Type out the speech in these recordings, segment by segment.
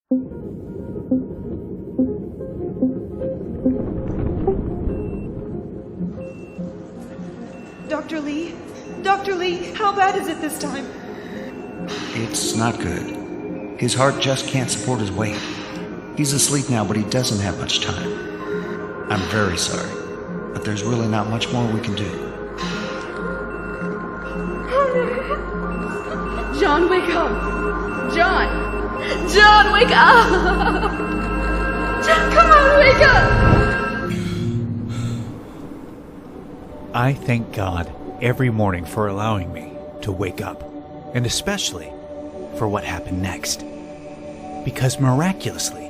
Dr. Lee? Dr. Lee, how bad is it this time? It's not good. His heart just can't support his weight. He's asleep now, but he doesn't have much time. I'm very sorry, but there's really not much more we can do. John, wake up! John! John, wake up! John, come on, wake up! I thank God every morning for allowing me to wake up, and especially for what happened next. Because miraculously,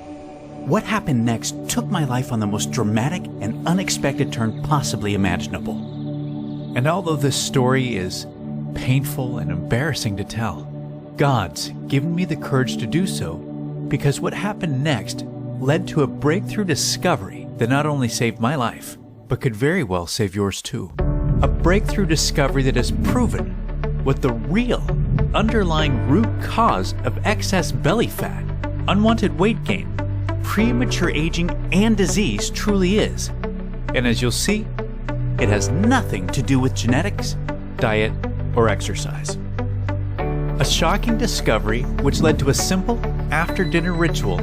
what happened next took my life on the most dramatic and unexpected turn possibly imaginable. And although this story is painful and embarrassing to tell, God's given me the courage to do so because what happened next led to a breakthrough discovery that not only saved my life, but could very well save yours too. A breakthrough discovery that has proven what the real underlying root cause of excess belly fat, unwanted weight gain, premature aging, and disease truly is. And as you'll see, it has nothing to do with genetics, diet, or exercise. A shocking discovery which led to a simple after-dinner ritual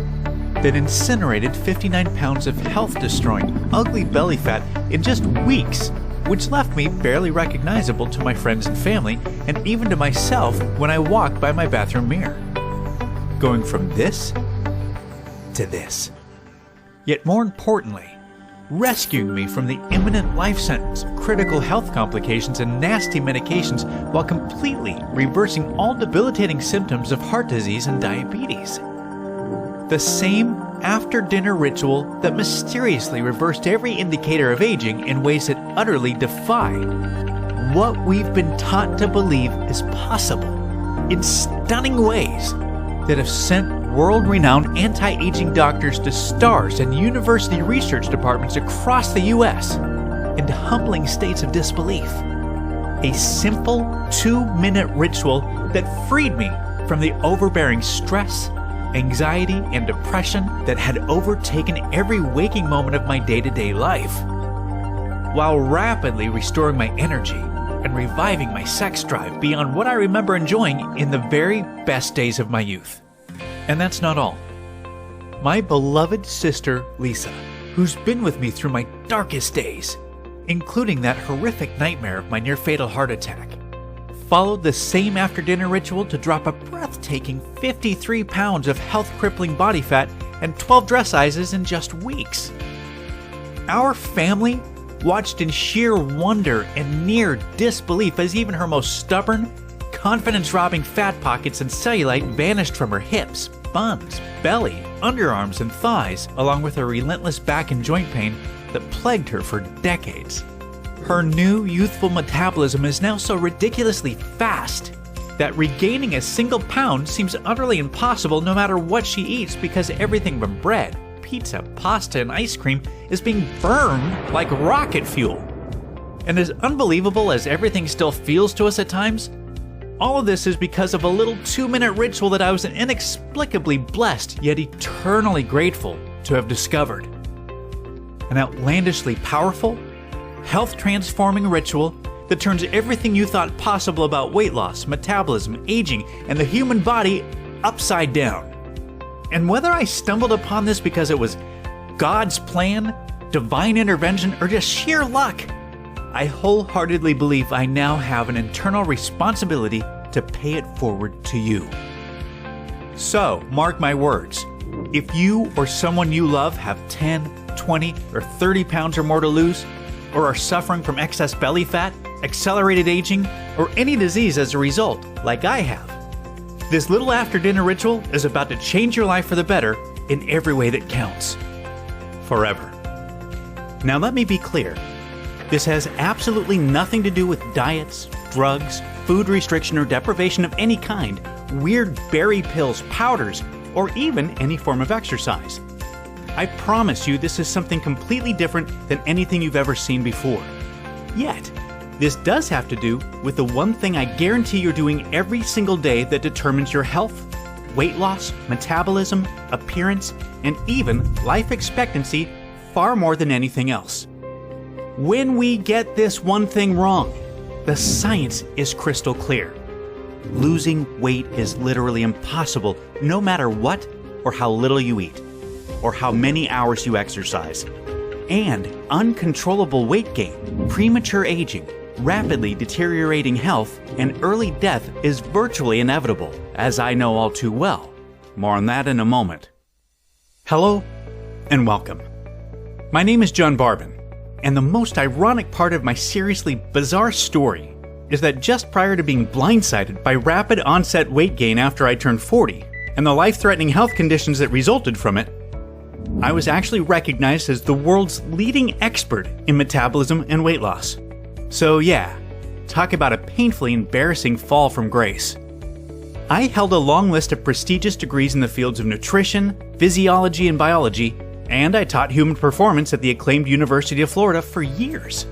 that incinerated 59 pounds of health-destroying, ugly belly fat in just weeks, which left me barely recognizable to my friends and family, and even to myself when I walked by my bathroom mirror. Going from this to this. Yet more importantly, rescuing me from the imminent life sentence, critical health complications, and nasty medications while completely reversing all debilitating symptoms of heart disease and diabetes. The same after-dinner ritual that mysteriously reversed every indicator of aging in ways that utterly defy what we've been taught to believe is possible, in stunning ways that have sent world-renowned anti-aging doctors to stars and university research departments across the U.S. into humbling states of disbelief. A simple 2-minute ritual that freed me from the overbearing stress, anxiety, and depression that had overtaken every waking moment of my day-to-day life, while rapidly restoring my energy and reviving my sex drive beyond what I remember enjoying in the very best days of my youth. And that's not all. My beloved sister, Lisa, who's been with me through my darkest days, including that horrific nightmare of my near-fatal heart attack, followed the same after-dinner ritual to drop a breathtaking 53 pounds of health-crippling body fat and 12 dress sizes in just weeks. Our family watched in sheer wonder and near disbelief as even her most stubborn, confidence-robbing fat pockets and cellulite vanished from her hips, buns, belly, underarms, and thighs, along with her relentless back and joint pain that plagued her for decades. Her new youthful metabolism is now so ridiculously fast that regaining a single pound seems utterly impossible no matter what she eats, because everything from bread, pizza, pasta, and ice cream is being burned like rocket fuel. And as unbelievable as everything still feels to us at times, all of this is because of a little 2-minute ritual that I was inexplicably blessed yet eternally grateful to have discovered. An outlandishly powerful, health-transforming ritual that turns everything you thought possible about weight loss, metabolism, aging, and the human body upside down. And whether I stumbled upon this because it was God's plan, divine intervention, or just sheer luck, I wholeheartedly believe I now have an internal responsibility to pay it forward to you. So, mark my words, if you or someone you love have 10, 20, or 30 pounds or more to lose, or are suffering from excess belly fat, accelerated aging, or any disease as a result, like I have, this little after-dinner ritual is about to change your life for the better in every way that counts. Forever. Now let me be clear. This has absolutely nothing to do with diets, drugs, food restriction or deprivation of any kind, weird berry pills, powders, or even any form of exercise. I promise you this is something completely different than anything you've ever seen before. Yet, this does have to do with the one thing I guarantee you're doing every single day that determines your health, weight loss, metabolism, appearance, and even life expectancy far more than anything else. When we get this one thing wrong, the science is crystal clear. Losing weight is literally impossible no matter what or how little you eat, or how many hours you exercise. And uncontrollable weight gain, premature aging, rapidly deteriorating health, and early death is virtually inevitable, as I know all too well. More on that in a moment. Hello, and welcome. My name is John Barbin, and the most ironic part of my seriously bizarre story is that just prior to being blindsided by rapid onset weight gain after I turned 40, and the life-threatening health conditions that resulted from it, I was actually recognized as the world's leading expert in metabolism and weight loss. So yeah, talk about a painfully embarrassing fall from grace. I held a long list of prestigious degrees in the fields of nutrition, physiology, and biology, and I taught human performance at the acclaimed University of Florida for years.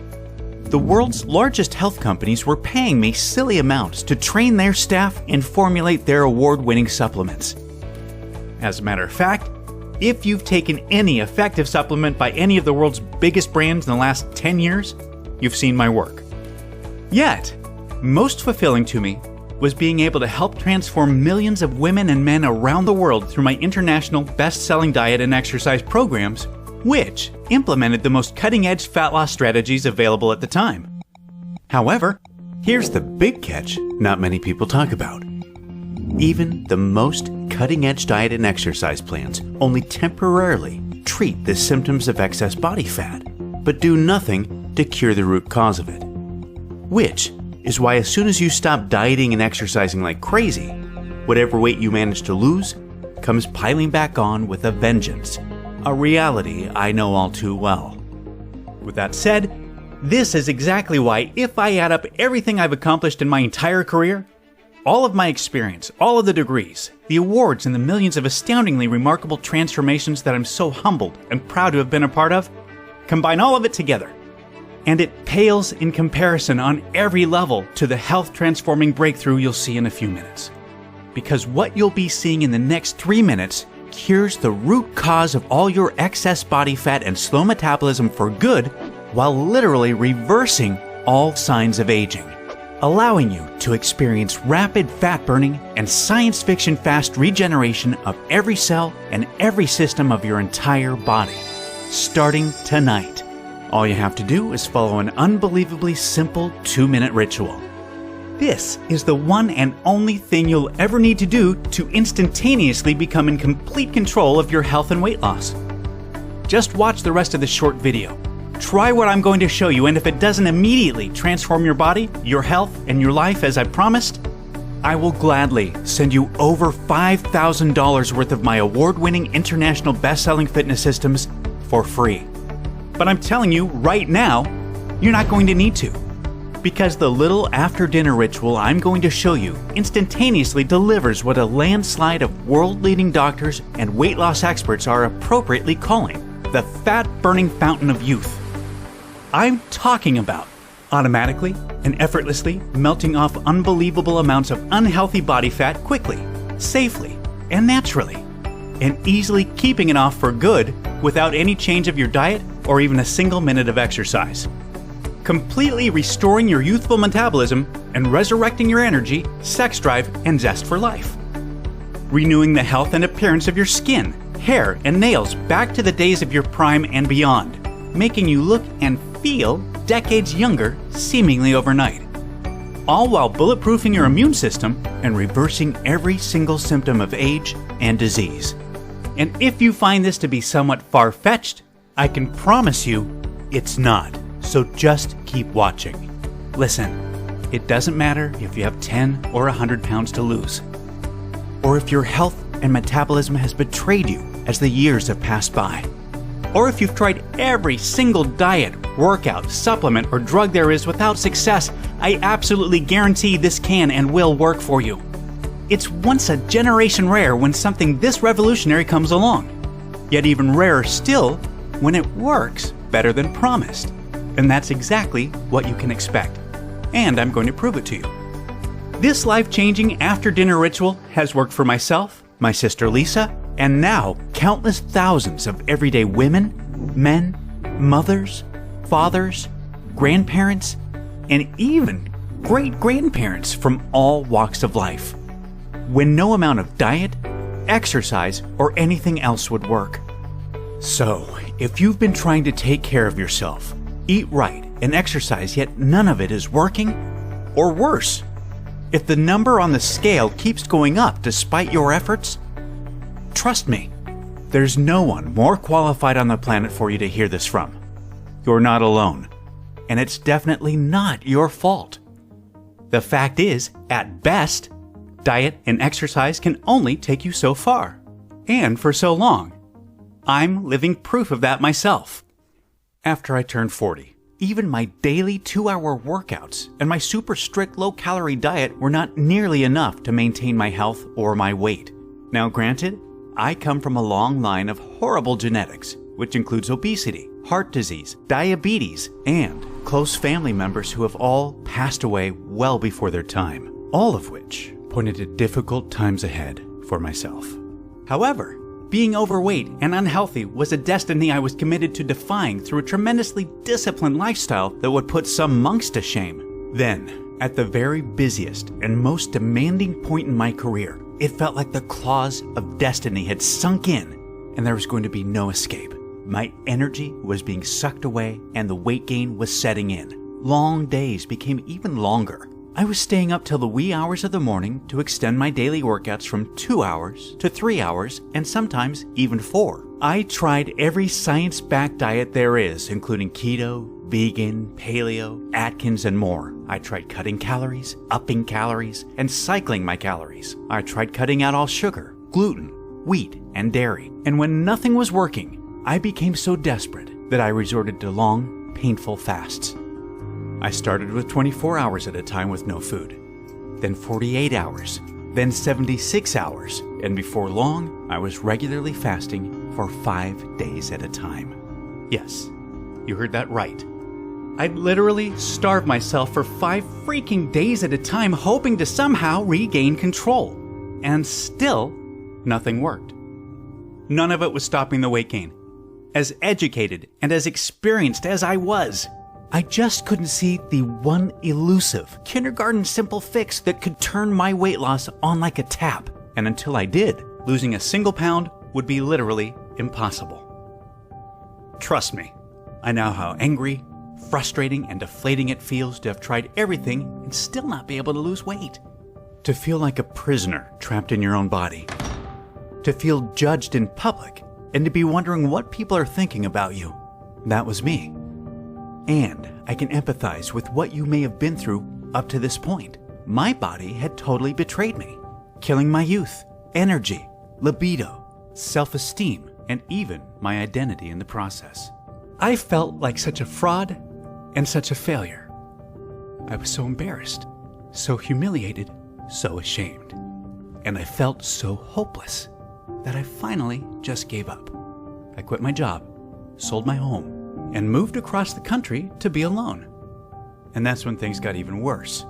The world's largest health companies were paying me silly amounts to train their staff and formulate their award-winning supplements. As a matter of fact, if you've taken any effective supplement by any of the world's biggest brands in the last 10 years, you've seen my work. Yet, most fulfilling to me was being able to help transform millions of women and men around the world through my international best-selling diet and exercise programs, which implemented the most cutting-edge fat loss strategies available at the time. However, here's the big catch not many people talk about. Even the most cutting-edge diet and exercise plans only temporarily treat the symptoms of excess body fat, but do nothing to cure the root cause of it. Which is why as soon as you stop dieting and exercising like crazy, whatever weight you manage to lose comes piling back on with a vengeance. A reality I know all too well. With that said, this is exactly why if I add up everything I've accomplished in my entire career, all of my experience, all of the degrees, the awards, and the millions of astoundingly remarkable transformations that I'm so humbled and proud to have been a part of, combine all of it together, and it pales in comparison on every level to the health-transforming breakthrough you'll see in a few minutes. Because what you'll be seeing in the next 3 minutes cures the root cause of all your excess body fat and slow metabolism for good, while literally reversing all signs of aging, allowing you to experience rapid fat burning and science fiction fast regeneration of every cell and every system of your entire body. Starting tonight. All you have to do is follow an unbelievably simple 2-minute ritual. This is the one and only thing you'll ever need to do to instantaneously become in complete control of your health and weight loss. Just watch the rest of the short video. Try what I'm going to show you, and if it doesn't immediately transform your body, your health, and your life as I promised, I will gladly send you over $5,000 worth of my award-winning international best-selling fitness systems for free. But I'm telling you right now, you're not going to need to. Because the little after-dinner ritual I'm going to show you instantaneously delivers what a landslide of world-leading doctors and weight loss experts are appropriately calling the fat-burning fountain of youth. I'm talking about automatically and effortlessly melting off unbelievable amounts of unhealthy body fat quickly, safely, and naturally, and easily keeping it off for good without any change of your diet or even a single minute of exercise. Completely restoring your youthful metabolism and resurrecting your energy, sex drive, and zest for life. Renewing the health and appearance of your skin, hair, and nails back to the days of your prime and beyond, making you look and feel decades younger seemingly overnight. All while bulletproofing your immune system and reversing every single symptom of age and disease. And if you find this to be somewhat far-fetched, I can promise you it's not. So just keep watching. Listen, it doesn't matter if you have 10 or 100 pounds to lose, or if your health and metabolism has betrayed you as the years have passed by, or if you've tried every single diet, workout, supplement, or drug there is without success. I absolutely guarantee this can and will work for you. It's once a generation rare when something this revolutionary comes along, yet even rarer still when it works better than promised. And that's exactly what you can expect. And I'm going to prove it to you. This life-changing after-dinner ritual has worked for myself, my sister Lisa, and now countless thousands of everyday women, men, mothers, fathers, grandparents, and even great-grandparents from all walks of life, when no amount of diet, exercise, or anything else would work. So, if you've been trying to take care of yourself, eat right, and exercise, yet none of it is working, or worse, if the number on the scale keeps going up despite your efforts, trust me, there's no one more qualified on the planet for you to hear this from. You're not alone, and it's definitely not your fault. The fact is, at best, diet and exercise can only take you so far, and for so long. I'm living proof of that myself. After I turned 40, even my daily 2-hour workouts and my super strict low-calorie diet were not nearly enough to maintain my health or my weight. Now granted, I come from a long line of horrible genetics, which includes obesity, heart disease, diabetes, and close family members who have all passed away well before their time, all of which pointed to difficult times ahead for myself. However, being overweight and unhealthy was a destiny I was committed to defying through a tremendously disciplined lifestyle that would put some monks to shame. Then, at the very busiest and most demanding point in my career, it felt like the claws of destiny had sunk in and there was going to be no escape. My energy was being sucked away and the weight gain was setting in. Long days became even longer. I was staying up till the wee hours of the morning to extend my daily workouts from 2 hours to 3 hours and sometimes even 4. I tried every science-backed diet there is, including keto, vegan, paleo, Atkins, and more. I tried cutting calories, upping calories, and cycling my calories. I tried cutting out all sugar, gluten, wheat, and dairy. And when nothing was working, I became so desperate that I resorted to long, painful fasts. I started with 24 hours at a time with no food, then 48 hours, then 76 hours, and before long, I was regularly fasting for 5 days at a time. Yes, you heard that right. I'd literally starve myself for 5 freaking days at a time, hoping to somehow regain control. And still, nothing worked. None of it was stopping the weight gain. As educated and as experienced as I was, I just couldn't see the one elusive, kindergarten simple fix that could turn my weight loss on like a tap. And until I did, losing a single pound would be literally impossible. Trust me, I know how angry, frustrating, and deflating it feels to have tried everything and still not be able to lose weight. To feel like a prisoner trapped in your own body. To feel judged in public and to be wondering what people are thinking about you. That was me. And I can empathize with what you may have been through up to this point. My body had totally betrayed me, killing my youth, energy, libido, self-esteem, and even my identity in the process. I felt like such a fraud and such a failure. I was so embarrassed, so humiliated, so ashamed. And I felt so hopeless that I finally just gave up. I quit my job, sold my home, and moved across the country to be alone. And that's when things got even worse.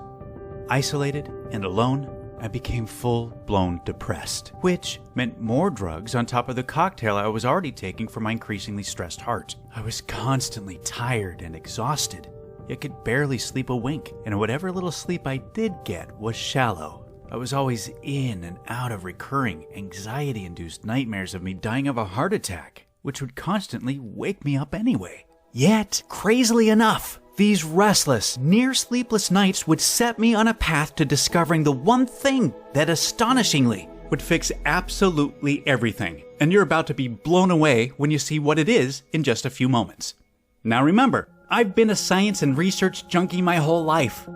Isolated and alone, I became full-blown depressed, which meant more drugs on top of the cocktail I was already taking for my increasingly stressed heart. I was constantly tired and exhausted, yet could barely sleep a wink, and whatever little sleep I did get was shallow. I was always in and out of recurring, anxiety-induced nightmares of me dying of a heart attack, which would constantly wake me up anyway. Yet, crazily enough, these restless, near-sleepless nights would set me on a path to discovering the one thing that astonishingly would fix absolutely everything. And you're about to be blown away when you see what it is in just a few moments. Now remember, I've been a science and research junkie my whole life.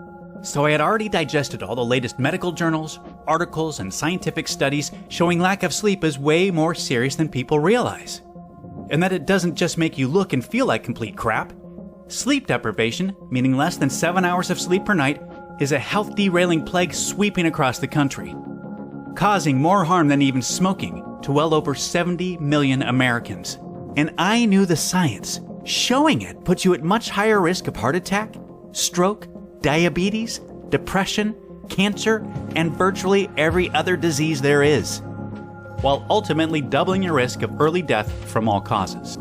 So I had already digested all the latest medical journals, articles, and scientific studies showing lack of sleep is way more serious than people realize. And that it doesn't just make you look and feel like complete crap. Sleep deprivation, meaning less than 7 hours of sleep per night, is a health derailing plague sweeping across the country, causing more harm than even smoking to well over 70 million Americans. And I knew the science. Showing it puts you at much higher risk of heart attack, stroke, diabetes, depression, cancer, and virtually every other disease there is. while ultimately doubling your risk of early death from all causes.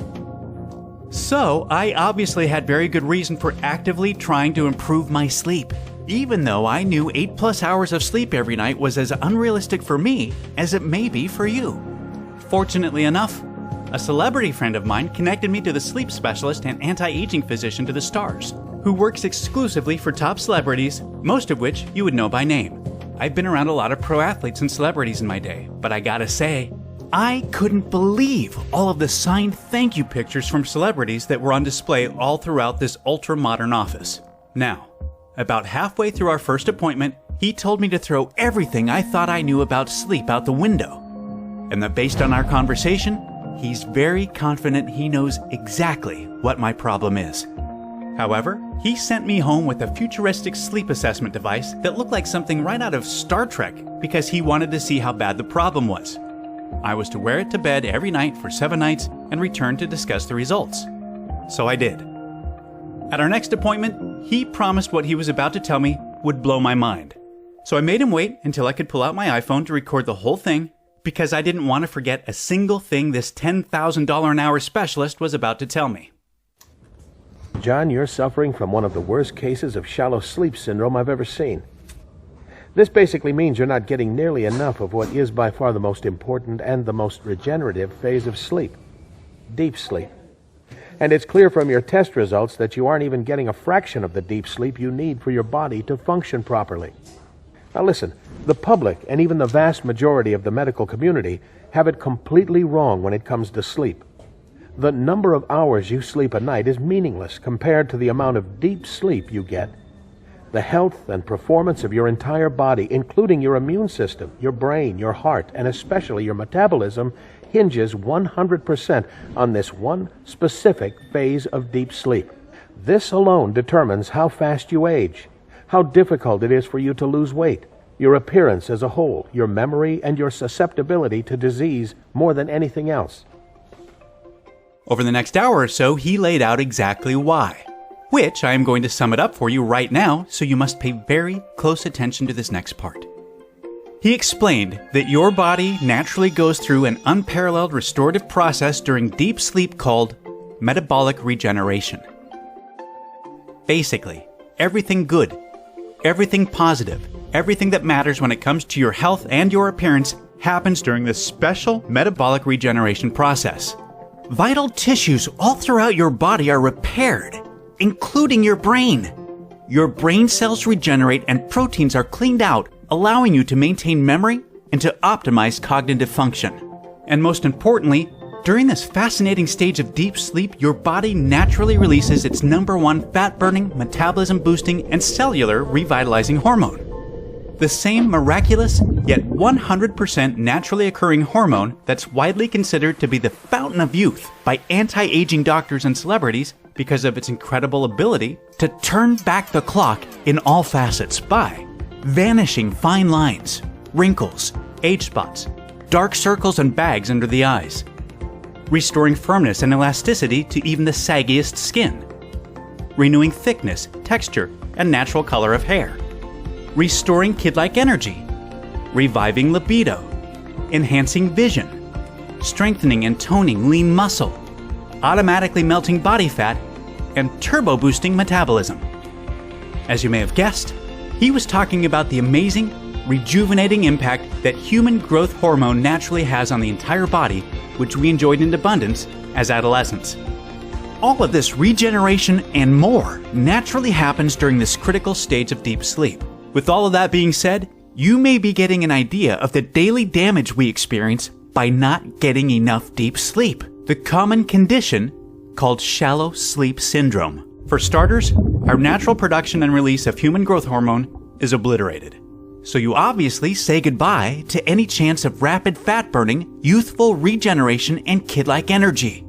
So, I obviously had very good reason for actively trying to improve my sleep, even though I knew 8+ hours of sleep every night was as unrealistic for me as it may be for you. Fortunately enough, a celebrity friend of mine connected me to the sleep specialist and anti-aging physician to the stars, who works exclusively for top celebrities, most of which you would know by name. I've been around a lot of pro athletes and celebrities in my day, but I gotta say, I couldn't believe all of the signed thank you pictures from celebrities that were on display all throughout this ultra-modern office. Now, about halfway through our first appointment, he told me to throw everything I thought I knew about sleep out the window, and that based on our conversation, he's very confident he knows exactly what my problem is. However, he sent me home with a futuristic sleep assessment device that looked like something right out of Star Trek because he wanted to see how bad the problem was. I was to wear it to bed every night for 7 nights and return to discuss the results. So I did. At our next appointment, he promised what he was about to tell me would blow my mind. So I made him wait until I could pull out my iPhone to record the whole thing because I didn't want to forget a single thing this $10,000 an hour specialist was about to tell me. John, you're suffering from one of the worst cases of shallow sleep syndrome I've ever seen. This basically means you're not getting nearly enough of what is by far the most important and the most regenerative phase of sleep, deep sleep. And it's clear from your test results that you aren't even getting a fraction of the deep sleep you need for your body to function properly. Now listen, the public and even the vast majority of the medical community have it completely wrong when it comes to sleep. The number of hours you sleep a night is meaningless compared to the amount of deep sleep you get. The health and performance of your entire body, including your immune system, your brain, your heart, and especially your metabolism, hinges 100% on this one specific phase of deep sleep. This alone determines how fast you age, how difficult it is for you to lose weight, your appearance as a whole, your memory, and your susceptibility to disease more than anything else. Over the next hour or so, he laid out exactly why, which I am going to sum it up for you right now, so you must pay very close attention to this next part. He explained that your body naturally goes through an unparalleled restorative process during deep sleep called metabolic regeneration. Basically, everything good, everything positive, everything that matters when it comes to your health and your appearance happens during this special metabolic regeneration process. Vital tissues all throughout your body are repaired, including your brain. Your brain cells regenerate and proteins are cleaned out, allowing you to maintain memory and to optimize cognitive function. And most importantly, during this fascinating stage of deep sleep, your body naturally releases its #1 fat-burning, metabolism-boosting, and cellular revitalizing hormone. The same miraculous, yet 100% naturally occurring hormone that's widely considered to be the fountain of youth by anti-aging doctors and celebrities because of its incredible ability to turn back the clock in all facets by vanishing fine lines, wrinkles, age spots, dark circles and bags under the eyes, restoring firmness and elasticity to even the saggiest skin, renewing thickness, texture, and natural color of hair, restoring kid-like energy, reviving libido, enhancing vision, strengthening and toning lean muscle, automatically melting body fat, and turbo-boosting metabolism. As you may have guessed, he was talking about the amazing, rejuvenating impact that human growth hormone naturally has on the entire body, which we enjoyed in abundance as adolescents. All of this regeneration and more naturally happens during this critical stage of deep sleep. With all of that being said, you may be getting an idea of the daily damage we experience by not getting enough deep sleep, the common condition called shallow sleep syndrome. For starters, our natural production and release of human growth hormone is obliterated. So you obviously say goodbye to any chance of rapid fat burning, youthful regeneration, and kid-like energy.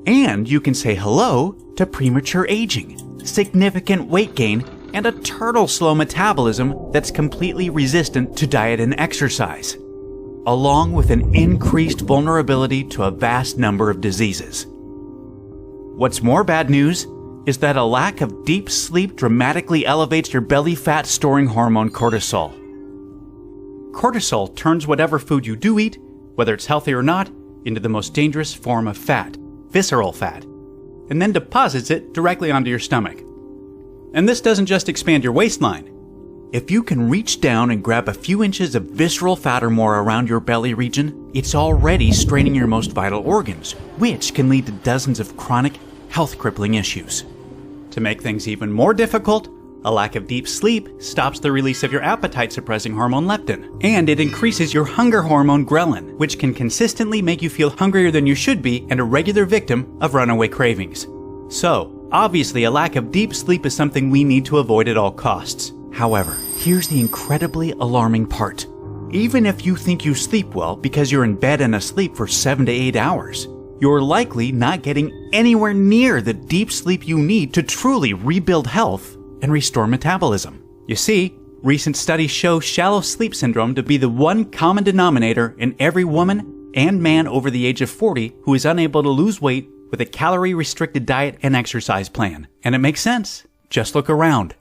And you can say hello to premature aging, significant weight gain, and a turtle slow metabolism that's completely resistant to diet and exercise, along with an increased vulnerability to a vast number of diseases. What's more bad news is that a lack of deep sleep dramatically elevates your belly fat storing hormone cortisol. Cortisol turns whatever food you do eat whether it's healthy or not, into the most dangerous form of fat, visceral fat, and then deposits it directly onto your stomach. And this doesn't just expand your waistline. If you can reach down and grab a few inches of visceral fat or more around your belly region, it's already straining your most vital organs, which can lead to dozens of chronic, health-crippling issues. To make things even more difficult, a lack of deep sleep stops the release of your appetite-suppressing hormone leptin, and it increases your hunger hormone ghrelin, which can consistently make you feel hungrier than you should be and a regular victim of runaway cravings. So, obviously a lack of deep sleep is something we need to avoid at all costs. However, here's the incredibly alarming part. Even if you think you sleep well because you're in bed and asleep for 7 to 8 hours, you're likely not getting anywhere near the deep sleep you need to truly rebuild health and restore metabolism. You see, recent studies show shallow sleep syndrome to be the one common denominator in every woman and man over the age of 40 who is unable to lose weight with a calorie-restricted diet and exercise plan. And it makes sense. Just look around.